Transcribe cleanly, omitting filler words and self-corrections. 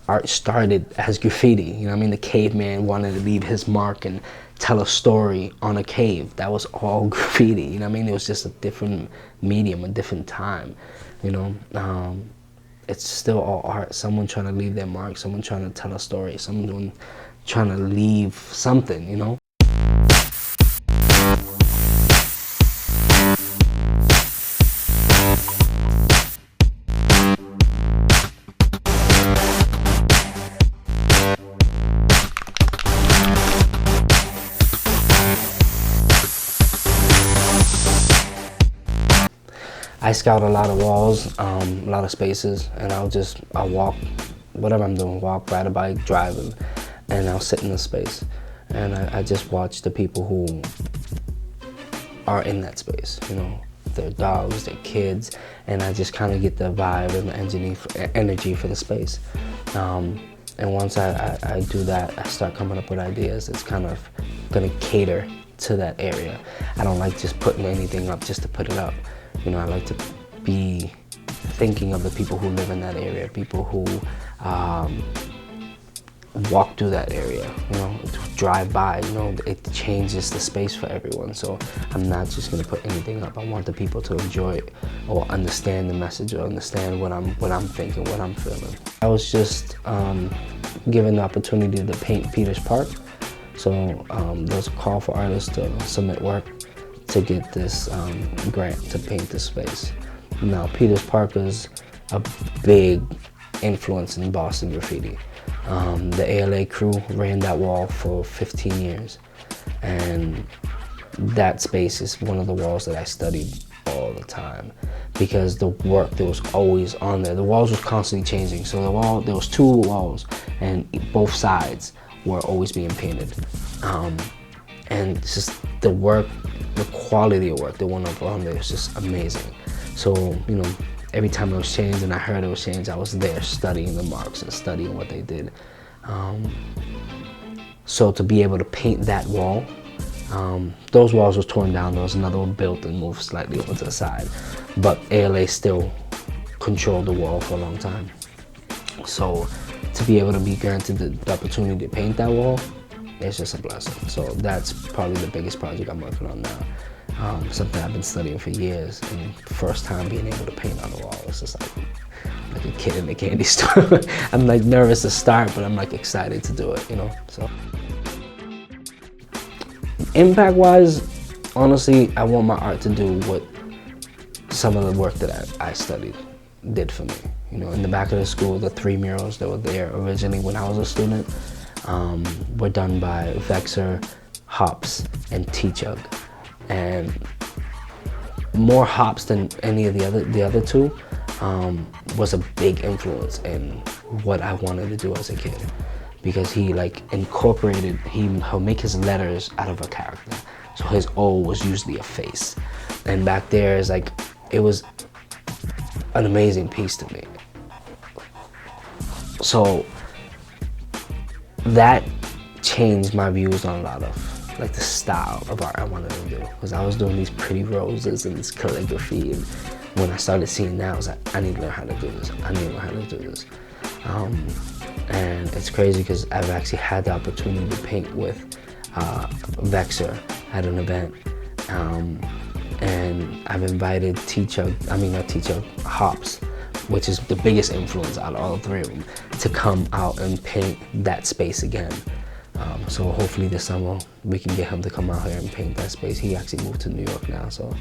art started as graffiti. You know what I mean? The caveman wanted to leave his mark and tell a story on a cave. That was all graffiti. You know what I mean? It was just a different medium, a different time. You know, it's still all art. Someone trying to leave their mark. Someone trying to tell a story. Someone trying to leave something. You know. I scout a lot of walls, a lot of spaces, and I'll walk, whatever I'm doing, walk, ride a bike, drive, and I'll sit in the space. And I just watch the people who are in that space, you know, their dogs, their kids, and I just kind of get the vibe and the energy for the space. And once I do that, I start coming up with ideas that's kind of gonna cater to that area. I don't like just putting anything up just to put it up. You know, I like to be thinking of the people who live in that area, people who walk through that area, you know, drive by, you know, it changes the space for everyone. So I'm not just gonna put anything up. I want the people to enjoy it or understand the message or understand what I'm thinking, what I'm feeling. I was just given the opportunity to paint Peters Park. So there was a call for artists to submit work to get this grant to paint this space. Now, Peters Park is a big influence in Boston graffiti. The ALA crew ran that wall for 15 years, and that space is one of the walls that I studied all the time because the work that was always on there, the walls was constantly changing. So there was 2 walls, and both sides were always being painted. And it's just the work, the quality of work, the one up on there is just amazing. So, you know, every time it was changed and I heard it was changed, I was there studying the marks and studying what they did. So to be able to paint that wall, those walls was torn down. There was another one built and moved slightly over to the side. But ALA still controlled the wall for a long time. So to be able to be granted the opportunity to paint that wall, it's just a blessing. So that's probably the biggest project I'm working on now. Something I've been studying for years, and first time being able to paint on the wall, it's just like a kid in a candy store. I'm like nervous to start, but I'm like excited to do it, you know. So impact-wise, honestly, I want my art to do what some of the work that I studied did for me. You know, in the back of the school, the 3 murals that were there originally when I was a student were done by Vexer, Hops, and T-Chug. And more Hops than any of the other 2 was a big influence in what I wanted to do as a kid, because he like incorporated, he'll make his letters out of a character. So his O was usually a face, and back there is like, it was an amazing piece to me. So that changed my views on a lot of like the style of art I wanted to do, because I was doing these pretty roses and this calligraphy, and when I started seeing that, I was like, I need to learn how to do this. I need to learn how to do this. And it's crazy because I've actually had the opportunity to paint with Vexer at an event, and I've invited Hops, which is the biggest influence out of all 3 of them, to come out and paint that space again. So hopefully this summer we can get him to come out here and paint that space. He actually moved to New York now, so